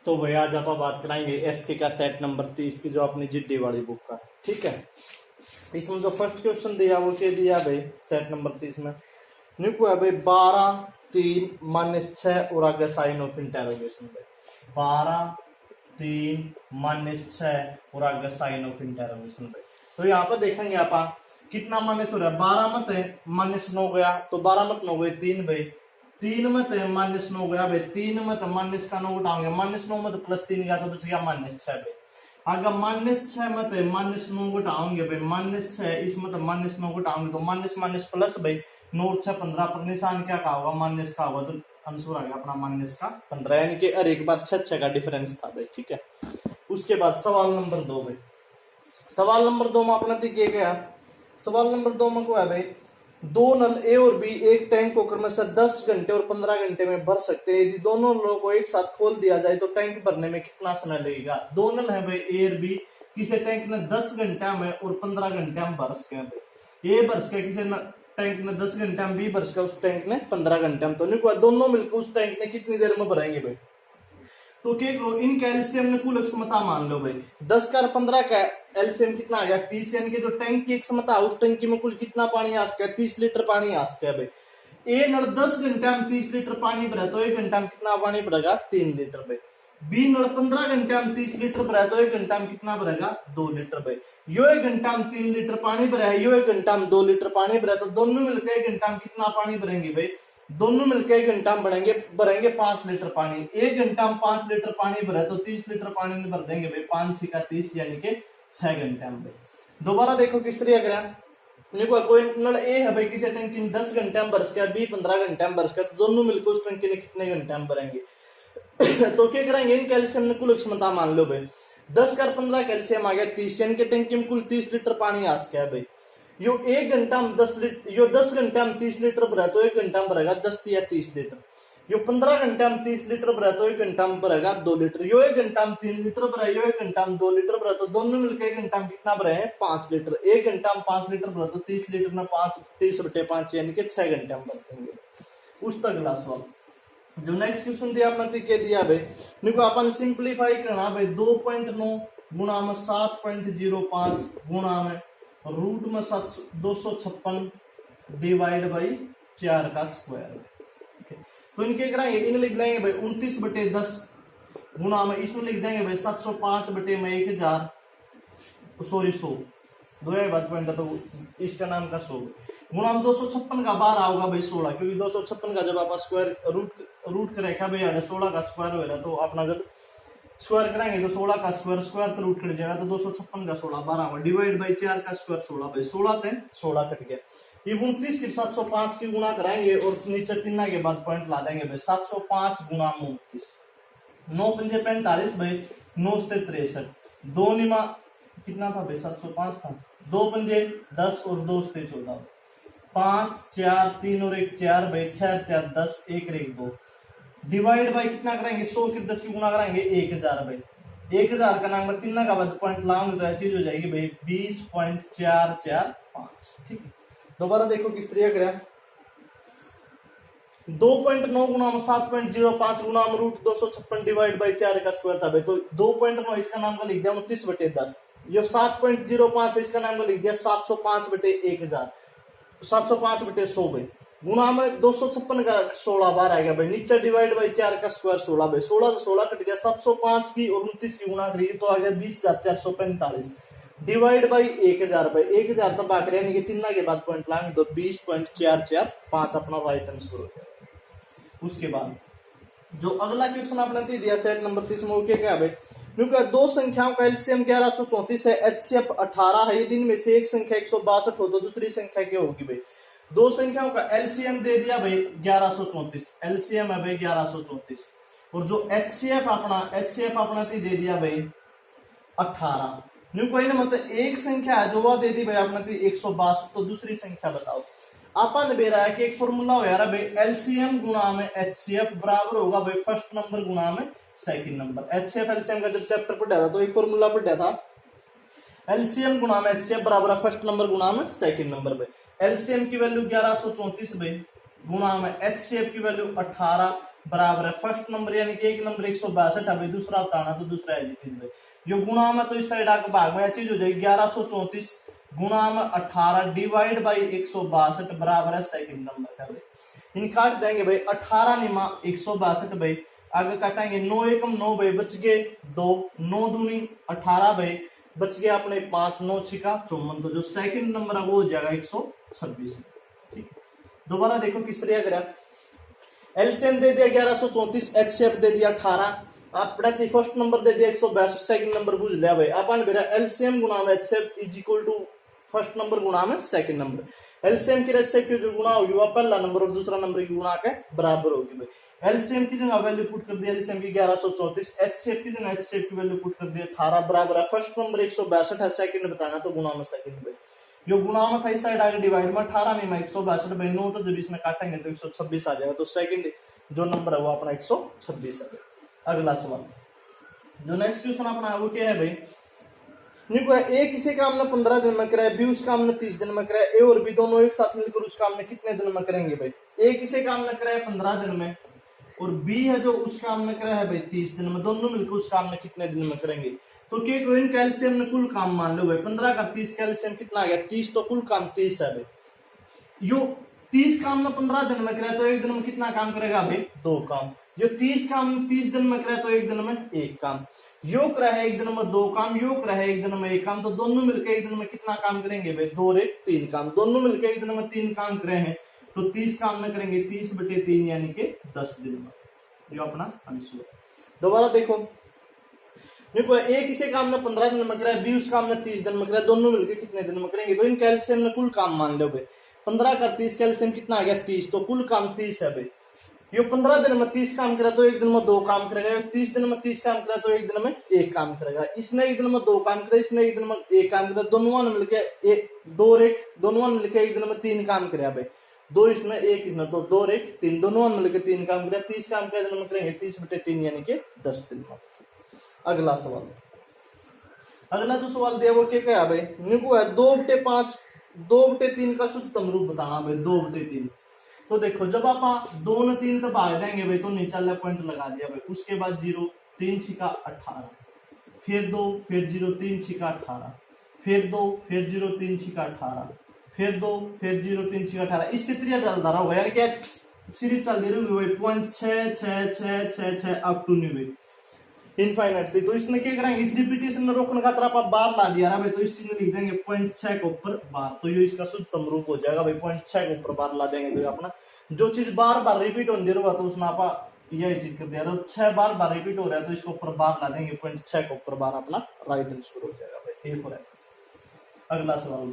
तो भाई आज आप बात कराएंगे एसके का सेट नंबर 30 की, जो अपनी जिड्डी वाली बुक का। ठीक है, इसमें जो फर्स्ट क्वेश्चन दिया वो क्या दिया भाई सेट नंबर 30 में निको है भाई 12 3 -6 और आगे साइन ऑफ इंटेरोगेशन भाई 12 3 -6 और आगे साइन ऑफ इंटेरोगेशन भाई। तो यहाँ पर देखेंगे आप कितना माइनस हो रहा है, 12 मत है -9 गया तो 12 मत 9 गए 3 भाई, 3 मत है -9 गया भाई, 3 मत माइनस का 9 उठाओगे, -9 मत +3 गया तो बच गया -6 भाई। अगर -6 मत है -9 घटाओगे भाई, -6 इस मत -9 घटाओगे तो माइनस माइनस प्लस भाई, 9 6 15 पर निशान क्या का होगा, माइनस का होगा, तो आंसर आ गया अपना -15, यानी कि हर एक बार 6 का डिफरेंस था भाई। ठीक है, उसके बाद सवाल नंबर 2 भाई, सवाल नंबर 2 में अपना दिखे गया, सवाल नंबर 2 में को है भाई दो नल ए और बी एक टैंक को क्रमशः 10 घंटे और 15 घंटे में भर सकते हैं। यदि दोनों नलों को एक साथ खोल दिया जाए तो टैंक भरने में कितना समय लगेगा। दो नल है भाई ए और बी, किसी टैंक ने 10 घंटे में और 15 घंटे में भर सके भाई, ए भर सके किसी टैंक ने 10 घंटे में, बी भर सके उस टैंक ने 15 घंटे में। तो नहीं दोनों मिलकर उस टैंक ने कितनी देर में भरेंगे भाई। तो क्या करो, इन कैल्शियम ने कुल क्षमता मान लो भाई 10 का 15 का एलसीएम कितना आ गया 30, यानी कि जो टैंक की क्षमता उस टैंकी में कुल कितना पानी आ सका है, 30 लीटर पानी आ सका है भाई। ए नल 10 घंटे में 30 लीटर पानी भरा तो 1 घंटा में कितना पानी भरेगा 3 लीटर भाई। बी नल 15 घंटे में 30 लीटर भरा तो 1 घंटा में कितना भरेगा 2 लीटर भाई। यो 1 घंटा में 3 लीटर पानी भरा है, यो 1 घंटा में 2 लीटर पानी भरा, तो दोनों मिलकर 1 घंटा में कितना पानी भरेंगे भाई, दोनों मिलकर 1 घंटा में भरेंगे 5 लीटर पानी। 1 घंटा में 5 लीटर पानी भरा तो 30 लीटर पानी में भर देंगे भाई, 5 6 का 30 यानी कि 6 घंटे में भाई। दोबारा देखो किस तरह करें, देखो कोई नल ए है भाई किसी टंकी में 10 घंटे में बरस गया, बी 15 घंटे में बरस गया, तो दोनों मिलकर उस टंकी ने कितने घंटे में भरेंगे। तो क्या करेंगे, इन कैल्शियम ने कुल क्षमता मान लो भाई 10 का 15 कैल्शियम आ गया 30, यानी कि टंकी में कुल 30 लीटर पानी आ गया भाई। यो 1 घंटा में 10 लीटर, यो 10 घंटा में 30 लीटर भरा तो 1 घंटा में भरेगा 10 या 30 लीटर। यो 15 घंटा में 30 लीटर भरा तो 1 घंटा में भरेगा 2 लीटर। यो 1 घंटा में 3 लीटर भरा, यो 1 घंटा में 2 लीटर भरा, तो दोनों मिलकर 1 घंटा में कितना भरे हैं 5 लीटर। 1 घंटा में 5 लीटर भरा तो 30 लीटर में 5 30/5 यानी कि 6 घंटे में भर देंगे। उस तक अगला सवाल जो नेक्स्ट क्वेश्चन दिया अपना के दिया भाई, देखो अपन सिंपलीफाई करना भाई 2.9 गुणा में 7.05 गुणा में रूट में 256 डिवाइड बाई 4 का स्क्वायर। तो इनके कराएंगे, इन्हें लिख देंगे भाई 29/10 गुणा में इसमें लिख देंगे भाई 705/1000 सॉरी 100 दो बात पॉइंट, तो इसका नाम का 100 गुणा में 256 का बाहर आओगा भाई 16, क्योंकि 256 का जब आप स्क्वायर रूट करेगा भाई 16 का स्क्वायर हो रहा, तो अपना जब स्क्वायर कराएंगे तो 16 का स्क्वायर तो रूट कट जाएगा, तो 256 का 16 12 डिवाइड बाई 4 का स्क्वायर 16 भाई 16 कट गया। ये 29 की 705 की गुणा कराएंगे और नीचे 3 के बाद पॉइंट ला देंगे भाई 705 गुणा 29, 9 पंजे 45 भाई 9 से 63, 2 निमा कितना था भाई 705 था, 2 पंजे 10 और 2 से 14, 5 4 3 और 1 4 भाई 6 4 10 1 1 2 डिवाइड बाई कितना कराएंगे 100 की 10 की गुणा कराएंगे 1000 भाई, 1000 का नंबर 3 का बाद पॉइंट लाऊंगे तो ऐसी हो जाएगी भाई 20.445। ठीक है, दोबारा देखो किस तरह करें, 2.9 गुणा में 7.05 गुणा में रूट 256 डिवाइड बाई 4 का स्क्वायर था भाई, तो 2.9 इसका नाम का लिख दिया 29/10, ये 7.05 इसका नाम का लिख दिया 705/1000 705/100 भाई, गुणा में 256 का 16 बार आएगा भाई, नीचे डिवाइड बाई 4 का स्क्वायर 16 भाई, 16 से 16 कट गया, 705 की और 29 की गुणा करी तो आ गया 20,445 डिवाइड बाई 1000 भाई, 1000 तब आकर यानी कि 3 के बाद पॉइंट लाएंगे तो 20.445 अपना राइट आंसर हो गया। उसके बाद जो अगला क्वेश्चन आपने दिया सेट नंबर 30 में क्या भाई, क्योंकि दो संख्याओं का एलसीएम 1134 है, एचसीएफ 18 है, दिन में से एक संख्या 162 हो तो दूसरी संख्या क्या होगी भाई। दो संख्याओं का एलसीएम दे दिया भाई 1134, एलसीएम है भाई 1134, और जो एचसीएफ अपना दे दिया भाई 18। न्यू कोई ना मतलब एक संख्या है जो वह दे दी भाई आपने 162, तो दूसरी संख्या बताओ। अपन दे रहा है कि एक फॉर्मूला हो यार भाई एलसीएम गुणा में एचसीएफ बराबर होगा भाई फर्स्ट नंबर गुणा में सेकंड नंबर। एचसीएफ एलसीएम का जब चैप्टर पढ़ा था तो एक फॉर्मूला पढ़ा था, एलसीएम गुणा में एचसीएफ बराबर फर्स्ट नंबर गुणा में सेकंड नंबर भाई। एलसीएम की वैल्यू 1134 भाई गुणा में एचसीएफ की वैल्यू 18, बराबर है फर्स्ट नंबर यानी कि एक नंबर 162 है भाई, दूसरा बताना तो दूसरा है भाई। जो गुणा में तो इस साइड आके भाग में चीज हो जाएगी 1134 गुणा में 18 डिवाइड बाई 162 बराबर है सेकंड नंबर का भाई। इन काट देंगे भाई 18 निमा 162 भाई, आगे काटेंगे 9 एकम 9 भाई, बच गए 2, 9 दूनी 18 भाई, बच गया अपने 5, 9 छिका 54, तो जो सेकंड नंबर है वो हो जाएगा 126। ठीक, दोबारा देखो किस तरह करा। एलसीएम दे दिया 1134, एचसीएफ दे दिया 18, अपने फर्स्ट नंबर दे दिया 162, सेकंड नंबर बुझ लिया भाई। अपन मेरा एलसीएम गुणा में HCF is equal to first number गुणा में सेकंड नंबर। एलसीएम की रेस्पेक्टिव जो गुणा होगी वो पहला नंबर और दूसरा नंबर की गुणा के बराबर होगी भाई। एलसीएम की जगह वैल्यू पुट कर दिया एलसीएम की 1134, एचसीएफ की जगह एचसीएफ की वैल्यू पुट कर दिया 18 बराबर है फर्स्ट नंबर 162 है, सेकंड बताना तो गुणा में सेकंड भाई। जो गुणा में था इस साइड आगे डिवाइड में 18 नहीं में 162 भाई, 9 तो जब इसमें काटेंगे तो 126 आ जाएगा, तो सेकंड जो नंबर है वो अपना 126 है। अगला सवाल जो नेक्स्ट क्वेश्चन अपना है वो क्या है भाई, देखो ए किसी काम ने 15 दिन में कराया, बी उस काम ने 30 दिन में कराया, ए और बी दोनों एक साथ मिलकर उस काम ने कितने दिन में करेंगे भाई। ए किसी काम ने कराया 15 दिन में और बी है जो उस काम ने कराया है भाई 30 दिन में, दोनों मिलकर उस काम ने कितने दिन में करेंगे। तो क्या करो इन कैल्शियम ने कुल काम मान लो भाई, 15 का 30 कैल्शियम कितना आ गया 30, तो कुल काम 30 है भाई। यो 30 काम में 15 दिन में कराया तो एक दिन में कितना काम करेगा भाई 2 काम। जो 30 काम 30 दिन में कराया तो एक दिन में 1 काम। योग रहा है एक दिन में 2 काम, योग रहा है एक दिन में 1 काम, तो दोनों मिलकर एक दिन में कितना काम करेंगे भाई 2 और 1 3 काम। दोनों मिलकर एक दिन में 3 काम करे हैं तो 30 काम में करेंगे 30/3 यानी कि 10 दिन में, जो अपना आंसर है। दोबारा देखो ए किसी काम ने 15 दिन में कराया, बी उस काम ने 30 दिन में कराया, दोनों मिलकर कितने दिन में करेंगे। तो इन कैल्शियम ने कुल काम मान लो भाई, 15 का 30 कैल्शियम कितना आ गया 30, तो कुल काम 30 है भाई। ये 15 दिन में 30 काम करा तो एक दिन में 2 काम करेगा, 30 दिन में 30 काम करा तो एक दिन में 1 काम करेगा। इसने एक दिन में 2 काम करा, इसने एक दिन में 1 काम करा, दोनों ने मिलकर 2 और 1 दोनों ने मिलकर एक दिन में 3 काम करा भाई। 2 इसमें 1 इसमें 2, 2 और 1 3, दोनों ने मिलकर 3 काम करा, 30 काम क्या दिन में करेंगे 30/3 यानी कि 10 दिन में। अगला सवाल, अगला जो सवाल दिया वो क्या कहा भाई, निको है 2/5 2/3 का शुद्धतम रूप बताना भाई 2/3। तो देखो जब आप 2 ने 3 तक भाग देंगे भाई तो नीचे वाला पॉइंट लगा दिया भाई, उसके बाद 0 3 छिका 18, फिर 2 फिर 0 3 छिका 18, फिर 2 फिर 0 3 छिका 18, फिर 2 फिर 0 3 छिका 18, इस तरह चलता रहा होगा यानी क्या सीरीज चल रही होगी भाई 0.66666 अप टू न्यू इनफाइनाइटली। तो इसमें क्या करेंगे इस रिपीटेशन में रोकने का तरफ आप बार ला दिया ना भाई, तो इस चीज में लिख देंगे 0.6 के ऊपर बार, तो ये इसका शुद्धतम रूप हो जाएगा भाई 0.6 के ऊपर बार ला देंगे। तो अपना जो चीज बार बार रिपीट होने रहा तो उसमें आप यही चीज कर दिया, 6 बार रिपीट हो रहा है तो इसके ऊपर बार ला देंगे 0.6 के ऊपर बार, अपना राइट आंसर हो जाएगा भाई, ठीक हो रहा है। अगला सवाल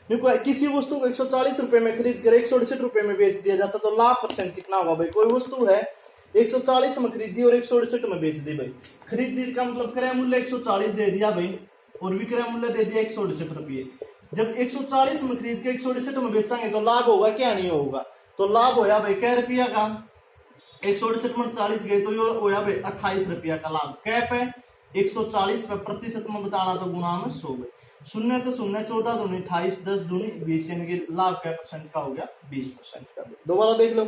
देखो किसी वस्तु को 140 रुपए में खरीद कर 168 रुपए में बेच दिया जाता तो लाभ परसेंट कितना होगा भाई। कोई वस्तु है 140 में खरीदी और 168 में बेच दी भाई, खरीदी का मतलब क्रय मूल्य 140 दे दिया भाई और विक्रय मूल्य दे दिया 168 रुपये। जब 140 में खरीद के 168 में बेचेंगे तो लाभ होगा क्या नहीं होगा, तो लाभ होया भाई कै रुपया का 168 में 40 गए तो ये होया भाई 28 रुपया का लाभ। कै पे 140 पे प्रतिशत में बताना तो गुणा में 100 भाई, 0 तो 0 14 दूनी 28 10 दूनी 20 यानी कि लाभ क्या परसेंट का हो गया 20% का। दोबारा देख लो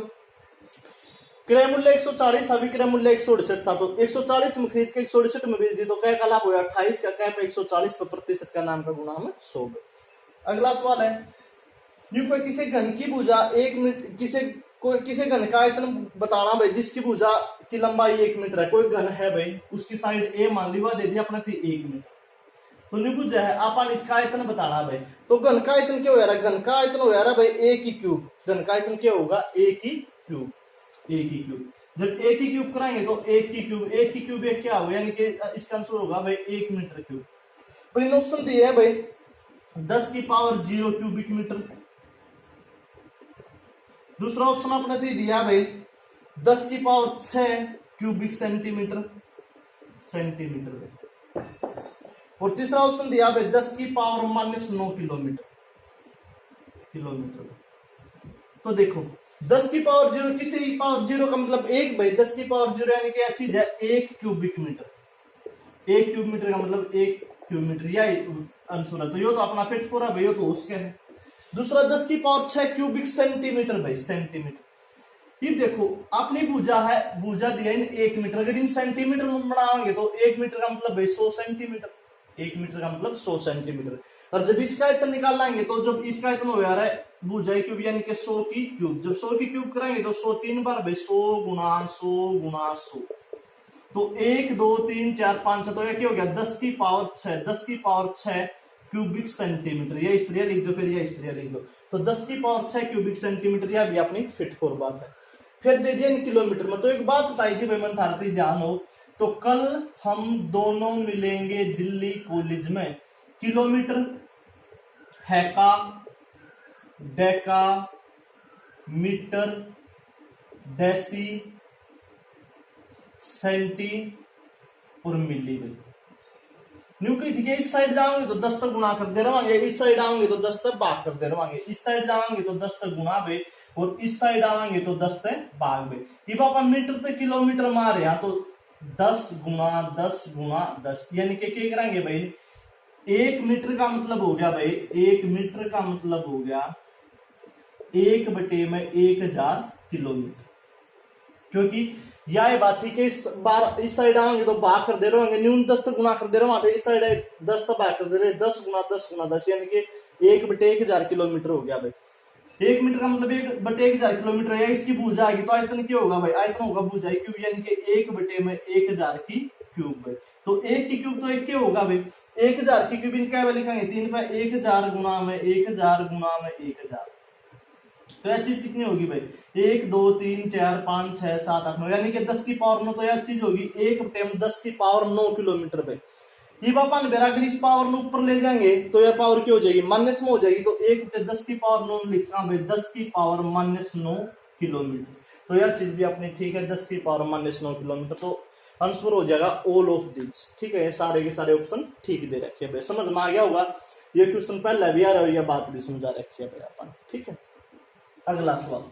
क्रय मूल्य 140 था, विक्रय मूल्य 168 था, तो 140 में खरीद के 168 में बेच दी तो कै का लाभ होगा 28 का, कै पे 140 पे प्रतिशत का नाम का गुणा में 100। अगला सवाल है कोई किसी घन की भुजा 1 मीटर किसी घन का आयतन बताना भाई जिसकी भुजा की लंबाई 1 मीटर है। कोई घन है भाई उसकी साइड ए मान ली दे दी अपने 1 मीटर, तो निभुजा है अपन इसका आयतन बताना भाई। तो घन का आयतन क्या हो रहा है, घन का आयतन हो रहा है भाई ए की क्यूब, घन का आयतन क्या होगा ए की क्यूब, ए की क्यूब। जब ए की क्यूब कराएंगे तो एक की क्यूब एक क्या होगा यानी कि इसका आंसर होगा भाई 1 मीटर क्यूब। पर इन ऑप्शन दिए है भाई 10 की पावर 0 क्यूबिक मीटर, दूसरा ऑप्शन आपने दे दिया भाई 10 की पावर 6 क्यूबिक सेंटीमीटर और तीसरा ऑप्शन दिया भाई 10 की पावर -9 किलोमीटर। तो देखो 10 की पावर 0 किसी की पावर 0 का मतलब 1 भाई 10 की पावर 0 यानी क्या चीज है 1 क्यूबिक मीटर, 1 क्यूब मीटर का मतलब 1 क्यूब मीटर, यही आंसर है। तो ये तो अपना फिट हो रहा भाई, ये तो उसके है। दूसरा 10 की पावर 6 क्यूबिक सेंटीमीटर भाई, सेंटीमीटर ये देखो आपने भुजा है, भुजा दिया इन 1 मीटर, अगर इन सेंटीमीटर में बनाएंगे तो 1 मीटर का मतलब है 100 सेंटीमीटर, 1 मीटर का मतलब 100 सेंटीमीटर। और जब इसका आयतन निकाल लाएंगे तो जब इसका आयतन हो रहा है भुजा क्यूब यानी कि 100 की क्यूब, जब 100 की क्यूब कराएंगे तो 100 3 बार भाई 100 गुना 100 गुना 100, तो 1 2 3 4 5 तो क्या हो गया 10 की पावर 6, 10 की पावर 6 क्यूबिक सेंटीमीटर। या इस तरह लिख दो, फिर या इस तरह लिख दो, तो 10 की पावर 6 क्यूबिक सेंटीमीटर, यह भी अपनी फिट फोर बात है। फिर दे दिया इन किलोमीटर में। तो एक बात बताई थी भाई मंथार्थी ध्यान हो, तो कल हम दोनों मिलेंगे दिल्ली कॉलेज में, kilometre hecto deca metre deci centi और मिली में न्यू कही थी कि इस साइड जाओगे तो 10 तक गुणा करते रहोगे, इस साइड आओगे तो 10 तक भाग करते रहोगे, इस साइड जाओगे तो 10 तक गुणा बे और इस साइड आएंगे तो 10 तक भाग बे। ये पापा मीटर तक किलोमीटर मारे यहाँ तो 10 गुणा 10 गुणा 10 यानी कि क्या करेंगे भाई 1 मीटर का मतलब हो गया भाई 1 मीटर का मतलब हो गया 1 बटे में 1000 किलोमीटर, क्योंकि यह बात थी कि इस बार इस साइड आएंगे तो भाग कर दे रहे न्यून 10 तक गुणा कर दे रहे इस साइड 10 तक भाग कर दे रहे 10 गुणा 10 गुणा 10 यानी कि 1 बटे 1000 किलोमीटर हो गया भाई। 1 मीटर का मतलब 1 बटे 1000 किलोमीटर है। इसकी भुजा आएगी तो आयतन क्या होगा भाई, आयतन होगा भुजा क्यूब यानी कि 1 बटे में 1000 की क्यूब भाई। तो 1 की क्यूब तो 1 क्या होगा भाई 1000 की क्यूब इनका लिखेंगे 3 पे 1000 गुणा में 1000 गुणा में 1000, तो यह चीज कितनी होगी भाई 1 2 3 4 5 6 7 8 9 यानी कि 10 की पावर 9, तो यह चीज होगी 1 बटे 10 की पावर 9 किलोमीटर पे। ये पापा अगर इस पावर को ऊपर ले जाएंगे तो यह पावर क्या हो जाएगी माइनस में हो जाएगी, तो 1 बटे 10 की पावर 9 लिखा भाई 10 की पावर -9 किलोमीटर, तो यह चीज भी अपनी ठीक है 10 की पावर -9 किलोमीटर। तो आंसर हो जाएगा ऑल ऑफ दिस, ठीक है। ये सारे के सारे ऑप्शन ठीक दे रखे भाई, समझ में आ गया होगा। ये क्वेश्चन पहले भी आ रहा है और यह बात भी समझा रखी है भाई अपन, ठीक है। अगला सवाल,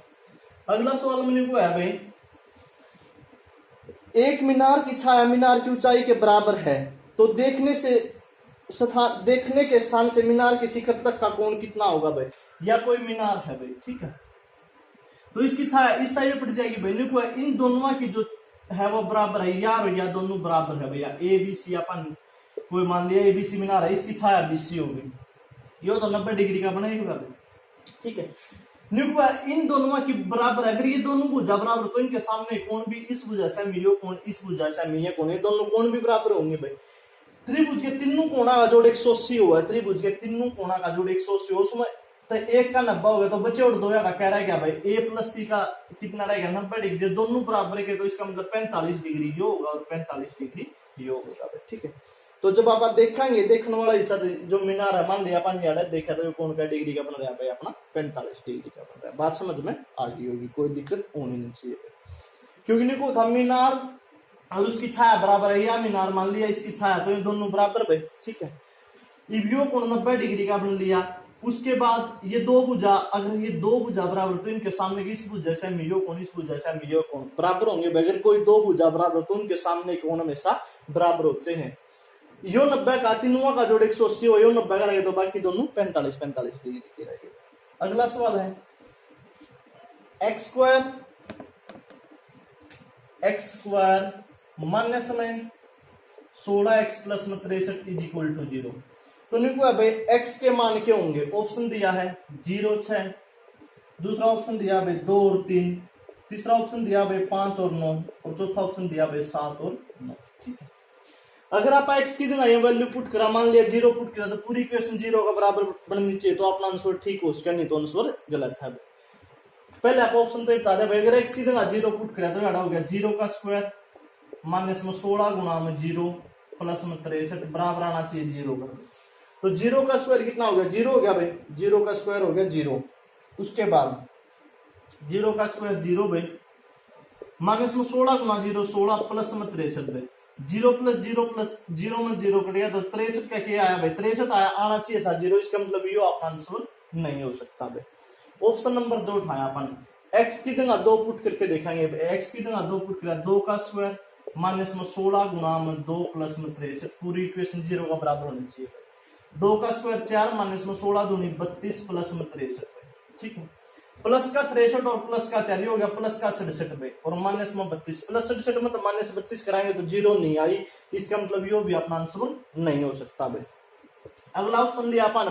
अगला सवाल मैंने को है भाई एक मीनार की छाया मीनार की ऊंचाई के बराबर है, तो देखने के स्थान से मीनार के शिखर तक का कोण कितना होगा भाई। या कोई मीनार है भाई, ठीक है, तो इसकी छाया इस साइड पड़ जाएगी भाई। देखो इन दोनों की जो है वो बराबर है, यार या दोनों बराबर है भैया। ए बी सी अपन कोई मान लिया एबीसी मीनार है, इसकी छाया बीसी होगी, ये तो 90 डिग्री का बनेगा भाई, ठीक है। इन दोनों की बराबर है, अगर ये दोनों भुजा बराबर तो इनके सामने कोण भी इस भुजा से मिलियो कोण इस भुजा से मिलियो कोण, ये दोनों कोण भी बराबर होंगे भाई। त्रिभुज के तीनों कोणा का जोड़ 180 हुआ है, त्रिभुज के तीनों कोणा का जोड़ 180 हो, उसमें तो एक का 90 हो गया, तो बचे और 2 का कह रहा है क्या भाई ए प्लस सी का कितना रहेगा 90 डिग्री, दोनों बराबर के, तो इसका मतलब 45 डिग्री ये होगा और 45 डिग्री ये होगा भाई, ठीक है। तो जब आप देखेंगे देखने वाला हिस्सा जो मीनार है, मान लिया अपन देखा तो कौन का डिग्री का बन रहा है भाई अपना 45 डिग्री का बन रहा है। बात समझ में आ गई होगी, कोई दिक्कत होनी नहीं चाहिए, क्योंकि देखो था मीनार और उसकी छाया बराबर है, या मीनार मान लिया इसकी छाया, तो ये दोनों बराबर भाई, ठीक है। इवियो कोण 90 डिग्री का बन लिया, उसके बाद ये दो भुजा, अगर ये दो भुजा बराबर तो इनके सामने इस भुजा से मिलियो कोण इस भुजा से मिलियो कोण बराबर होंगे। अगर कोई दो भुजा बराबर तो उनके सामने कोण हमेशा बराबर होते हैं। यो 90 का तीनों का जोड़ 180 हो, यो 90 का रहे तो बाकी दोनों 45 डिग्री के रहेंगे। अगला सवाल है एक्स स्क्वायर माइनस में 16x प्लस में 63 इज इक्वल टू 0। तो निको भाई x के मान क्या होंगे, ऑप्शन दिया है 0 6, दूसरा ऑप्शन दिया भाई 2 और 3, तीसरा ऑप्शन दिया भाई 5 और 9 और चौथा ऑप्शन दिया भाई 7 और 9, ठीक है। अगर आप x की जगह वैल्यू पुट करा, मान लिया 0 पुट करा, तो पूरी इक्वेशन 0 का बराबर बननी चाहिए, तो अपना आंसर ठीक हो सके, नहीं तो आंसर गलत है। पहले आप ऑप्शन तो बता दे भाई, अगर x की जगह 0 पुट करा तो क्या हो गया 0 का स्क्वायर माइनस में 16 गुणा में 0 प्लस में 63 बराबर आना चाहिए 0 का, तो 0 का स्क्वायर कितना हो गया 0 हो गया भाई, 0 का स्क्वायर हो गया 0, उसके बाद 0 का स्क्वायर 0 भाई माइनस में 16 गुणा 0 16 प्लस में 63 भाई, 0 प्लस 0 प्लस 0 में 0 कट गया, तो 63 का क्या आया भाई 63 आया, आना चाहिए था 0, इसका मतलब ये आपका आंसर नहीं हो सकता भाई। ऑप्शन नंबर 2 उठाया अपन, x की जगह 2 पुट करके देखेंगे, x की जगह 2 पुट किया 2 का स्क्वायर माइनस में 16 गुणा में 2 प्लस में 63, पूरी इक्वेशन 0 का बराबर होनी चाहिए। 2 का स्क्वायर 4 माइनस में 16 दूनी 32 प्लस में 63, ठीक है। प्लस का 63 और प्लस का 40 हो गया प्लस का 67 भाई, और माइनस में 32 प्लस 67 में तो माइनस 32 कराएंगे तो जीरो नहीं आई, इसका मतलब यो भी अपना आंसर नहीं हो सकता भाई। अगला ऑप्शन लिया अपन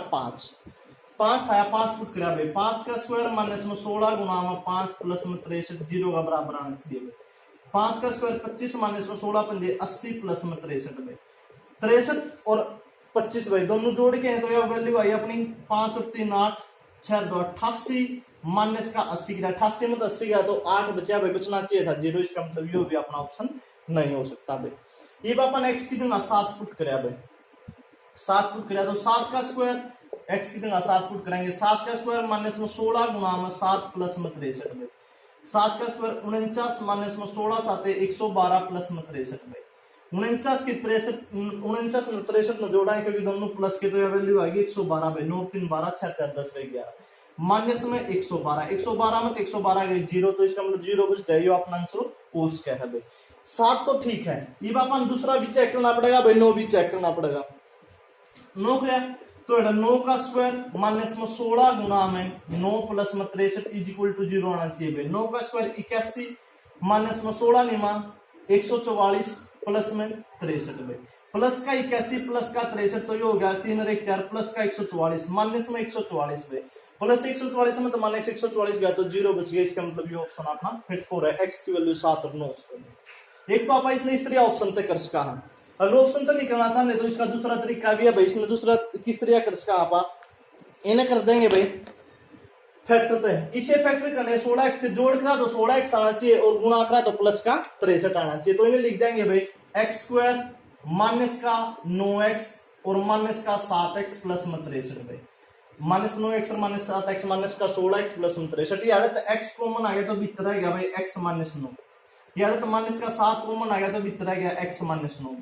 5 आया 5 फुट करा भाई, 5 का स्क्वायर माइनस में 16 गुना में 5 प्लस में 63 जीरो का बराबर आना चाहिए भाई। 5 का स्क्वायर 25 माइनस में 16 पंजे 80 प्लस में 63 भाई, 63 और 25 भाई दोनों जोड़ के हैं तो यह वैल्यू आई अपनी 5 और 3 8 6 2 88 माइनस का 80 गिरा, 88 में तो 80 गया तो 8 बचा भाई, बचना चाहिए था जीरो, इसका मतलब ये भी अपना ऑप्शन नहीं हो सकता भाई। ये अपन एक्स की जगह 7 फुट कराया भाई, 7 फुट कराया तो 7 का स्क्वायर एक्स की जगह 7 फुट कराएंगे, 7 का स्क्वायर माइनस में 16 गुना में 7 प्लस में 63 भाई, 7 का स्क्वायर 49 माइनस में 16 7 112 प्लस में 63 भाई, 49 की 63 49 में 63 में जोड़ा है क्योंकि दोनों प्लस के तो यह वैल्यू आएगी 112 भाई, 9 3 12 6 4 10 11 माइनस में 112 112 में 112 गई जीरो, तो इसका मतलब जीरो बच गया, अपना आंसर ओस क्या है भाई। 7 तो ठीक है, ये अपन दूसरा भी चेक करना पड़ेगा भाई, 9 भी चेक करना पड़ेगा। 9 क्या तो 9 का स्क्वायर माइनस में 16 गुना में 9 प्लस में 63 इज इक्वल टू 0 आना चाहिए भाई, 9 का स्क्वायर 81 माइनस में 16 निमा 144 प्लस में 63 भाई, प्लस का 81 प्लस का 63 तो ये हो गया 3 और 1 4 प्लस का 144 माइनस में 144 भाई, प्लस 144 में तो माइनस 144 गया तो जीरो बच गया, इसका मतलब ये ऑप्शन अपना फिट 4 है, एक्स की वैल्यू 7 और 9। एक तो आप इसने इस तरह ऑप्शन तक कर सका है, अगर ऑप्शन तक नहीं करना चाहते तो इसका दूसरा तरीका भी है भाई, इसमें दूसरा किस तरह कर सका आप इन्हें कर देंगे भाई फैक्टर तो है, इसे फैक्टर करने 16 एक्स जोड़ करा तो 16 एक्स आना चाहिए और गुणा करा तो प्लस का 63 आना चाहिए, तो इन्हें लिख देंगे भाई एक्स स्क्वायर माइनस का 9x और माइनस का 7x प्लस में 63 भाई, माइनस 9x और माइनस 7x माइनस का 16x प्लस में 63, यार तो x कॉमन आ गया तो भीतर आ गया भाई x माइनस 9, यार तो माइनस का 7 कॉमन आ गया तो भीतर आ गया x माइनस 9,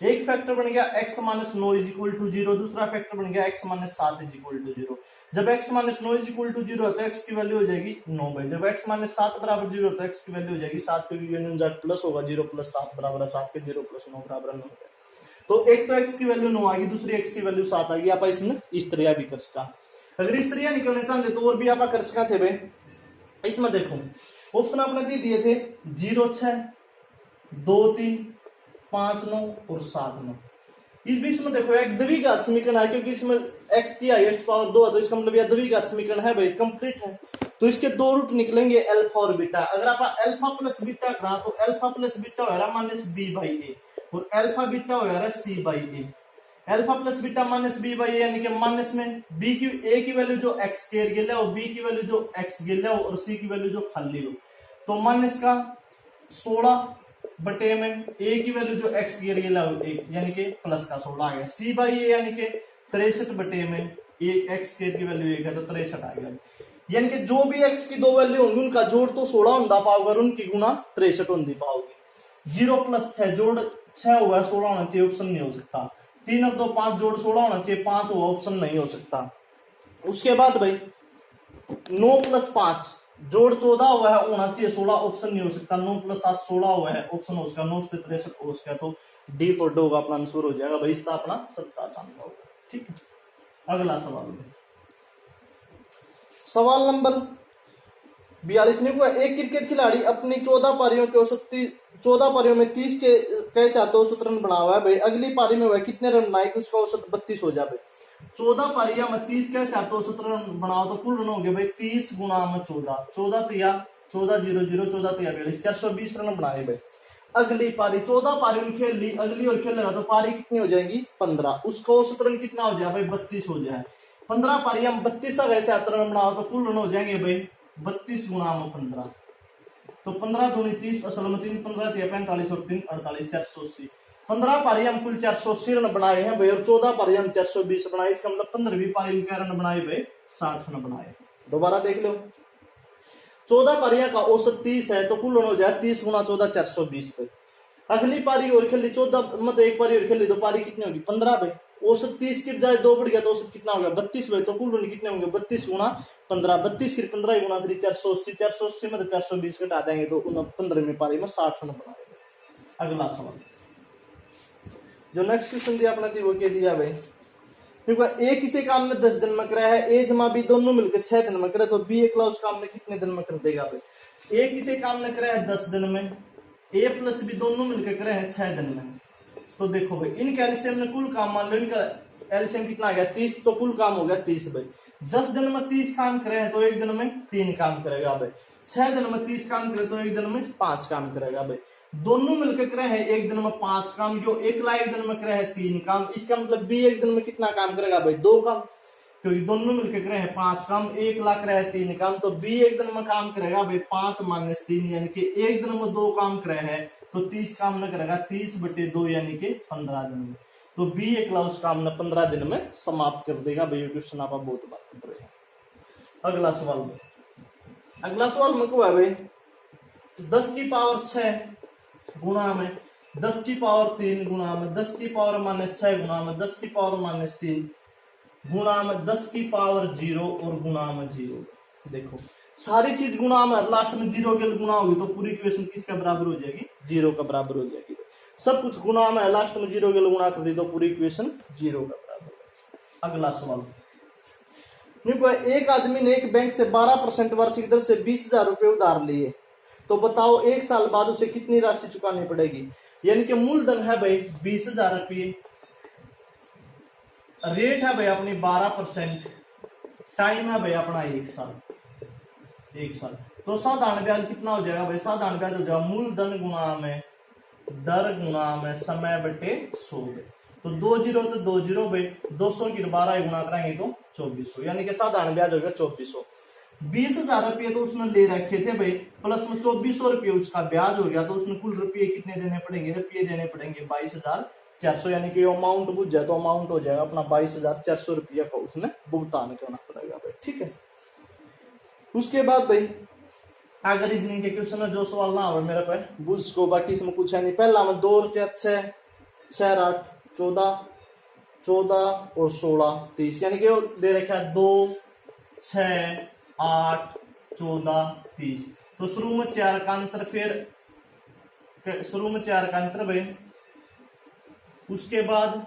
एक फैक्टर बन गया x minus 9 is equal to 0, दूसरा फैक्टर बन गया x minus 7 is equal to 0। जब x minus 9 is equal to 0 है तो x की वैल्यू हो जाएगी 9 भाई, जब x माइनस 7 बराबर 0 तो x की वैल्यू हो जाएगी 7 क्योंकि यूनियन जाकर प्लस होगा, 0 प्लस 7 बराबर है 7 के 0 प्लस 9 बराबर 9, तो एक तो x की वैल्यू 9 आएगी, दूसरी x की वैल्यू 7 आएगी, आप इसमें इस तरह भी कर सकता, अगर इस तरह निकलने चाहते तो और भी आप कर सकते थे भाई। इसमें देखो ऑप्शन आपने दे दिए थे 0 6 2 3 5 9 और 7 9, इस बीच में देखो एक द्विघात समीकरण है क्योंकि इसमें x की हाईएस्ट पावर 2 है तो इसका मतलब यह द्विघात समीकरण है भाई, कंप्लीट है, तो इसके दो रूट निकलेंगे अल्फा और बीटा, अगर आप अल्फा प्लस बीटा करा तो अल्फा प्लस बीटा हो रहा माइनस बी बाई ए और अल्फा बीटा हो रहा C by A, alpha plus beta minus B by A यानी कि माइनस में बी की ए की वैल्यू जो एक्स केयर गेले और बी की वैल्यू जो एक्स गेले और सी की वैल्यू जो खाली हो, तो माइनस का 16 बटे में ए की वैल्यू जो एक्स गिर गया यानी कि प्लस का 16 आ गया, सी बाई ए यानी कि 63 बटे में ए एक्स की वैल्यू 1 है तो 63 आ गया, यानी कि जो भी एक्स की दो वैल्यू होंगी उनका जोड़ तो 16 होता पाओगे और उनकी गुना 63 होती पाओगे। 0 प्लस 6 जोड़ 6 हुआ 16 होना चाहिए, ऑप्शन नहीं हो सकता। 3 और 2 5 जोड़ 16 होना चाहिए, 5 हुआ ऑप्शन नहीं हो सकता। उसके बाद भाई 9 प्लस 5 जोड़ 14 हुआ है होना चाहिए, 16 ऑप्शन नहीं हो सकता। 9 प्लस 7 16 हुआ है ऑप्शन हो सकता, 9 से 63 हो सकता, तो डी फॉर डॉग अपना आंसर हो जाएगा भाई, इसका अपना सबका आसान होगा। ठीक है, अगला सवाल सवाल नंबर 42 में हुआ एक क्रिकेट खिलाड़ी अपनी 14 पारियों के औसत 14 पारियों में 30 के कैसे आते औसत रन बना हुआ है भाई। अगली पारी में वह कितने रन बनाए कि उसका औसत 32 हो जाए भाई। 14 पारियां में 30 कैसे आते औसत रन बनाओ तो कुल रन हो गए भाई 30 गुना में 14, 14 तिया 14 0 0 14 तिया 42 420 रन बनाए भाई। अगली पारी 14 पारी खेल ली, अगली और खेलेगा तो पारी कितनी हो जाएगी 15, उसका औसत रन कितना हो जाए भाई 32 हो जाए। 15 पारियां 32 कैसे आते रन बनाओ तो कुल रन हो जाएंगे भाई 32 गुना में 15, तो 15 दूनी 30 असल में 3 15 45 और 3 48 480। 15 पारी हम कुल 480 रन बनाए हैं भाई और 14 पारी हम 420 बनाए, इसका मतलब 15वीं पारी में क्या रन बनाए भाई 60 रन बनाए। दोबारा देख लो 14 पारियां का औसत 30 है तो कुल रन हो जाए 30 गुना 14 420 भाई। अगली पारी और खेली 14 मतलब एक पारी और खेली तो पारी कितनी होगी 15 भाई। औसत 30 की बजाय 2 बढ़ गया तो औसत कितना हो गया 32 भाई, तो कुल रन कितने होंगे 32 गुना 15, 32 की 15 गुना 3 480, 480 में 420 घटा देंगे तो 15वीं पारी में 60 रन बनाएंगे। अगला सवाल जो नेक्स्ट क्वेश्चन दिया अपने वो क्या दिया भाई देखो ए किसी काम में 10 दिन में करा है, ए जमा बी दोनों मिलकर 6 दिन में करे, तो बी अकेला उस काम में कितने दिन में कर देगा भाई। ए किसी काम में करा है 10 दिन में, ए प्लस बी दोनों मिलकर करे हैं 6 दिन में। तो देखो भाई इनका एलसीएम ने कुल काम मान लो, इनका एलसीएम कितना आ गया 30, तो कुल काम हो गया 30 भाई। 10 दिन में 30 काम करे हैं तो एक दिन में 3 काम करेगा भाई। 6 दिन में 30 काम करे तो एक दिन में 5 काम करेगा भाई। दोनों मिलकर करे हैं एक दिन में 5 काम, जो अकेला एक दिन में करे है 3 काम। इसका मतलब बी एक दिन में कितना काम करेगा भाई 2 काम, क्योंकि दोनों मिलकर करे हैं 5 काम, एक लाख करे है 3 काम, तो बी एक दिन में काम करेगा भाई 5 - 3, यानी कि एक दिन में 2 काम करे हैं तो 30 काम न करेगा, 30/2 यानी कि 15 दिन में। तो बी अकेला उस काम ने 15 दिन में समाप्त कर देगा भाई। क्वेश्चन आप बहुत बात कर रहे हैं। अगला सवाल में, अगला सवाल में क्या है भाई 10 की पावर 6 गुणा में 10 की पावर 3 गुणा में 10 की पावर -6 गुणा में 10 की पावर -3 गुणा में 10 की पावर 0 और गुणा में 0। देखो सारी चीज गुणा में, लास्ट में 0 के गुणा होगी तो पूरी इक्वेशन किसका बराबर हो जाएगी 0 का बराबर हो जाएगी। सब कुछ गुणा में, लास्ट में 0 के गुणा कर दी तो पूरी इक्वेशन 0 का बराबर। अगला सवाल, देखो एक आदमी ने एक बैंक से 12% वार्षिक दर से 20,000 रुपए उधार लिए, तो बताओ 1 साल बाद उसे कितनी राशि चुकानी पड़ेगी। यानी कि मूलधन है भाई 20,000 रुपये, रेट है भाई अपनी 12%, टाइम है भाई अपना 1 साल, 1 साल। तो साधारण ब्याज कितना हो जाएगा भाई, साधारण ब्याज हो जाएगा मूलधन गुणा में दर गुणा में समय बटे 100 भाई। तो 2 0 तो 2 0 भाई, 200 की 12 गुणा कराएंगे तो 2400, यानी कि साधारण ब्याज हो गया 2400। 20,000 रुपये तो उसने ले रखे थे भाई, प्लस में 2400 रुपये उसका ब्याज हो गया, तो उसमें कुल रुपये कितने देने पड़ेंगे, रुपये देने पड़ेंगे 22,400, यानी कि अमाउंट बुझ जाए तो अमाउंट हो जाएगा अपना 22,400 रुपया का उसने भुगतान करना पड़ेगा भाई। ठीक है, उसके बाद भाई आगे रीजनिंग के क्वेश्चन है, जो सवाल ना हो मेरे पे बुझ को, बाकी इसमें कुछ है नहीं। पहला में 2 और 4 6, 6 8 14, 14 और 16 30, यानी कि दे रखा है 2 6 8 14 30। तो शुरू में 4 का अंतर, फिर शुरू में 4 का अंतर भाई, उसके बाद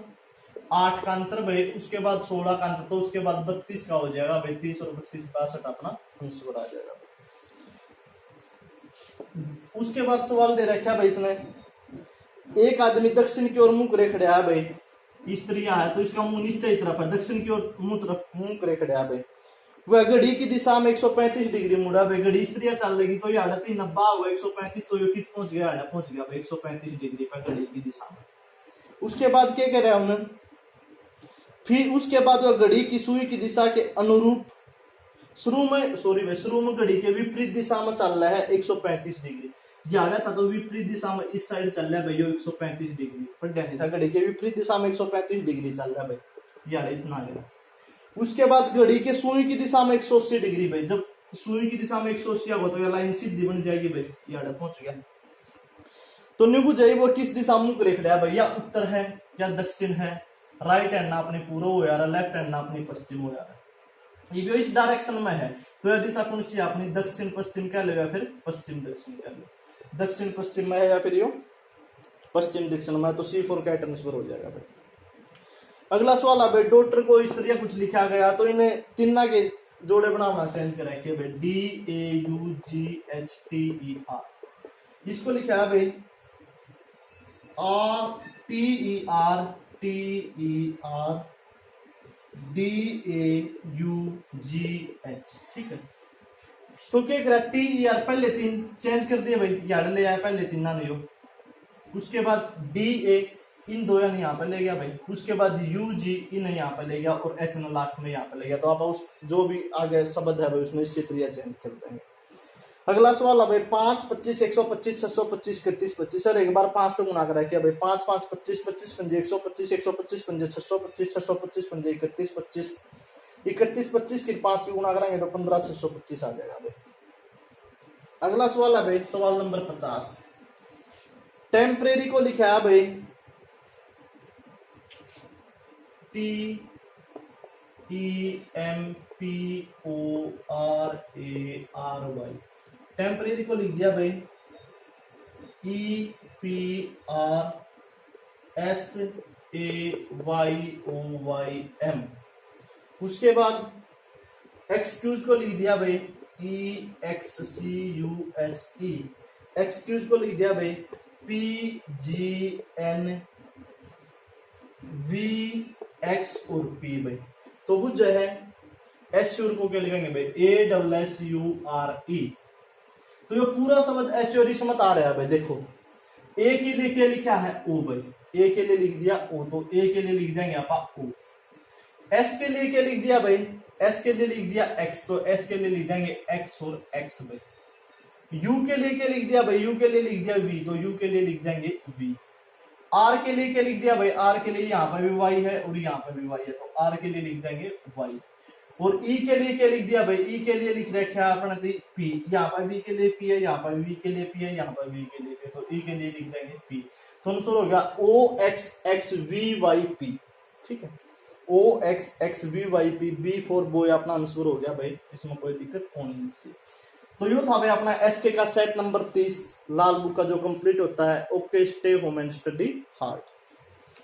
8 का अंतर भाई, उसके बाद 16 का अंतर, तो उसके बाद 32 का हो जाएगा भाई। 30 और 32 62 अपना आंसर आ जाएगा। उसके बाद सवाल दे रखा है भाई इसने, एक आदमी दक्षिण की ओर मुंह करे खड़ा है भाई, स्त्री है तो इसका मुंह नीचे की तरफ है, दक्षिण की ओर मुंह करे खड़ा है भाई। वह घड़ी की दिशा में 135 डिग्री मुड़ा भाई, घड़ी स्त्रियां चल लेगी तो ये 390 हुआ 135, तो ये कितना पहुंच गया, पहुंच गया भाई 135 डिग्री पर घड़ी की दिशा में। उसके बाद क्या कह रहा है हमने, फिर उसके बाद वह घड़ी की सुई की दिशा के अनुरूप शुरू में घड़ी के विपरीत दिशा में चल रहा है 135 डिग्री, ज्यादा था तो विपरीत दिशा में इस साइड चल रहा है भाई 135 डिग्री, पर था घड़ी के विपरीत दिशा में 135 डिग्री चल रहा है भाई, यार इतना गया। उसके बाद घड़ी के सुई की दिशा में 180 डिग्री भाई, जब सुई की दिशा में 180 होगा तो यह लाइन सीधी बन जाएगी भाई, यार पहुंच गया। तो निबू जाए वो किस दिशा मुंह करे खड़ा है भाई, या उत्तर है या दक्षिण है, राइट हैंड ना अपनी पूर्व हो यार, लेफ्ट हैंड ना अपनी पश्चिम हो यार, ये इस डायरेक्शन में है तो यह दिशा कौन सी है अपनी, दक्षिण पश्चिम कह लो या फिर पश्चिम दक्षिण कह लो। दक्षिण पश्चिम में है या फिर यो पश्चिम दक्षिण में, तो C4 का आंसर हो जाएगा भाई। अगला सवाल है भाई, डॉक्टर को इस तरह कुछ लिखा गया तो इन्हें तीनों के जोड़े बनाना चेंज कर रखे भाई, DAUGHTER, इसको लिखा है भाई RTER ठीक है। तो क्या करा TER पहले 3 चेंज कर दिए भाई, यार ले आया पहले 3 ना नहीं हो, उसके बाद DA इन 2 यानी यहाँ पे ले गया भाई, उसके बाद UG इन यहाँ पे ले गया और H न लास्ट में यहाँ पे ले गया, तो आप उस जो भी आगे शब्द है भाई उसमें इस चित्रिया चेंज कर देंगे। अगला सवाल है भाई 5 25 125 625 31 25, सर एक बार 5 तो गुना करा क्या भाई, 5 5 25 25 पंजे 125 125 पंजे 625 625 पंजे 31 25 31 25 की 5 की गुना करेंगे तो 15 625 आ जाएगा भाई। अगला सवाल है भाई सवाल नंबर 50, टेम्परेरी को लिखा है भाई TEMPORARY, टेम्परेरी को लिख दिया भाई EPRS AYOYM। उसके बाद एक्सक्यूज को लिख दिया भाई EXCUSE। एक्सक्यूज को लिख दिया भाई PGNVX और P भाई। तो वो जो है एश्योर को क्या लिखेंगे भाई ASSURE। तो ये पूरा शब्द एश्योरी समझ आ रहा है भाई। देखो ए के लिए क्या लिखा है ओ भाई, ए के लिए लिख दिया ओ, तो ए के लिए लिख देंगे आप ओ। एस के लिए क्या लिख दिया भाई, एस के लिए लिख दिया एक्स, तो एस के लिए लिख देंगे एक्स और एक्स भाई। यू के लिए क्या लिख दिया भाई, यू के लिए लिख दिया वी, तो यू के लिए लिख देंगे वी। आर के लिए क्या लिख दिया भाई, आर के लिए यहाँ पर भी वाई है और यहाँ पर भी वाई है, तो आर के लिए लिख देंगे वाई। और ई के लिए क्या लिख दिया भाई, ई के लिए लिख रखा है अपने पी, यहाँ पर वी के लिए पी है, यहाँ पर वी के लिए पी है, यहाँ पर वी के लिए पी, तो ई के लिए लिख देंगे पी। तो आंसर हो गया O X X V Y P. ठीक है, O X X V Y P, B for boy अपना आंसर हो गया भाई, इसमें कोई दिक्कत होनी नहीं। तो यो था भाई अपना एसके का सेट नंबर 30 लाल बुक का जो कंप्लीट होता है। Okay, stay home and study hard.